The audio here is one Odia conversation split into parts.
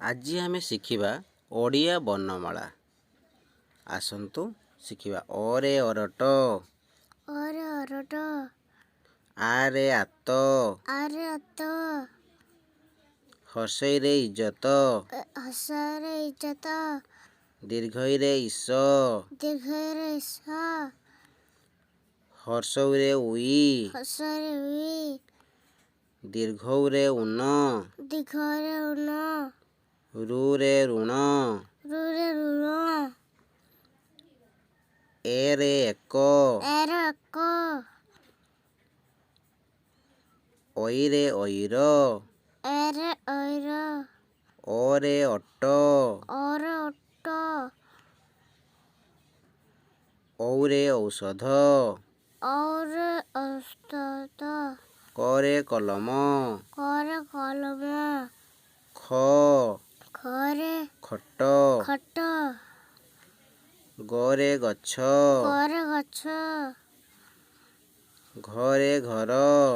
ଆଜି ଆମେ ଶିଖିବା ଓଡ଼ିଆ ବର୍ଣ୍ଣମାଳା। ଆସନ୍ତୁ ଶିଖିବା। ଅରେ ଅରଟ, ଅରେ ଅରଟ, ଆରେ ଆତ, ଆରେ ଆତ, ହସଇରେ ଇଜତ, ହସରେ ଇଜତ, ଦୀର୍ଘଇରେ ଇସ, ଦୀର୍ଘରେ ଇସ, ହର୍ଷଉରେ ଉଇ, ହସରେ ଉଇ, ଦୀର୍ଘଉରେ ଉନ, ଦୀର୍ଘରେ ଉନ, ରୁରେ ଋଣ, ରୁରେ ଋଣ, ଏରେ ଏକ, ଏରେ ଏକ, ଐରେ ଐର, ଏରେ ଐର, ଅରେ ଅଟ, ଅରେ ଅଟ, ଔରେ ଔଷଧ, ଔରେ ଔଷଧ, କରେ କଲମ, କରେ କଲମ, ଖ ଖରେ ଖଟ, ଖଟ, ଗରେ ଗଛ, ଗରେ ଗଛ, ଘରେ ଘର,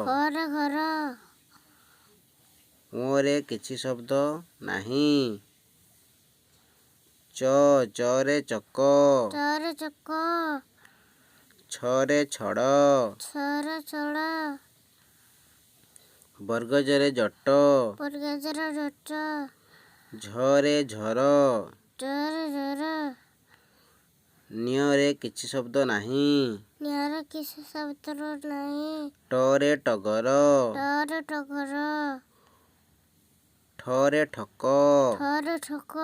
ଘରେ ଘର, ମୁହଁରେ କିଛି ଶବ୍ଦ ନାହିଁ। ଚରେ ଚକ, ଚରେ ଚକ, ଛରେ ଛଡ଼, ଛରେ ଛଡ଼, ବର୍ଗଜରେ ଜଟ, ବର୍ଗଜରେ ଜଟ, ଝରେ ଝର, ଝରେ ଝର, ନିୟରେ କିଛି ଶବ୍ଦ ନାହିଁ। ନିଆଁରେ କିଛି ଶବ୍ଦ ନାହିଁ। ଟରେ ଟଗର, ଟରେ ଟଗର, ଠରେ ଠକ, ଠରେ ଠକ,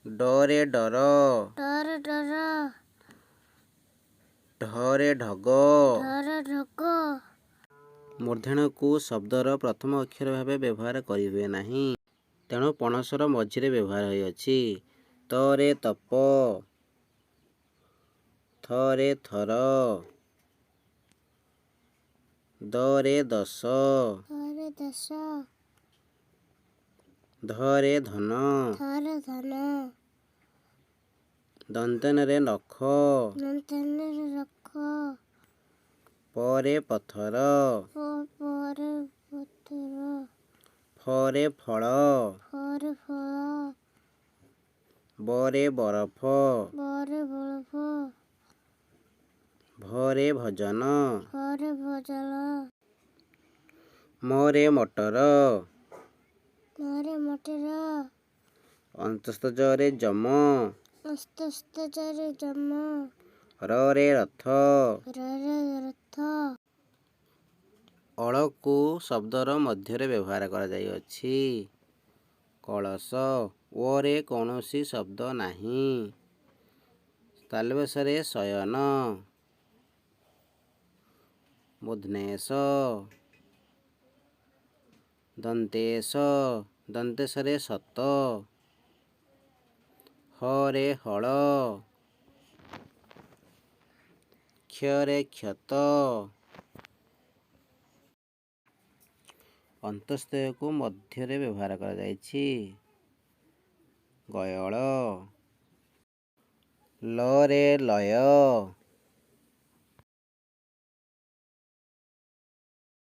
ଡରେ ଡର, ଡରେ ଡର, ଢରେ ଢଗ। ଢରେ ଢଗ। ମୂର୍ଧଣ୍ୟକୁ ଶବ୍ଦର ପ୍ରଥମ ଅକ୍ଷର ଭାବେ ବ୍ୟବହାର କରିହୁଏ ନାହିଁ। ତେଣୁ ପଣସର ମଝିରେ ବ୍ୟବହାର ହୋଇଅଛି। ତରେ ତପ, ଥରେ ଥର, ଦରେ ଦଶ, ଥରେ ଦଶ, ଧରେ ଧନ, ଥରେ ଧନ, ଦନ୍ତନରେ ନଖ, ଦନ୍ତନରେ ନଖ, ପରେ ପଥର, ପରେ ପଥର, ଫରେ ଫଳ, ଫରେ ଫଳ, ବରେ ବରଫ, ବରେ ବରଫ, ଭରେ ଭଜନ, ଭରେ ଭଜନ, ମରେ ମଟର, ମରେ ମଟର, ଅନ୍ତସ୍ଥରେ ଯମ, ଅସ୍ତସ୍ଥରେ ଯମ, ରରେ ରଥ। ରରେ ରଥ। ଅଳକୁ ଶବ୍ଦର ମଧ୍ୟରେ ବ୍ୟବହାର କରାଯାଇଅଛି। କଳସ, ଓରେ କୌଣସି ଶବ୍ଦ ନାହିଁ। ତାଲବେଶରେ ଶୟନ, ମୁଧନେଶ, ଦନ୍ତେଶ, ଦନ୍ତେଶରେ ସତ, ହରେ ହଳ, କ୍ଷରେ କ୍ଷତ। ଅନ୍ତସ୍ଥୟକୁ ମଧ୍ୟରେ ବ୍ୟବହାର କରାଯାଇଛି। ଗୟଳ, ଲରେ ଲୟ,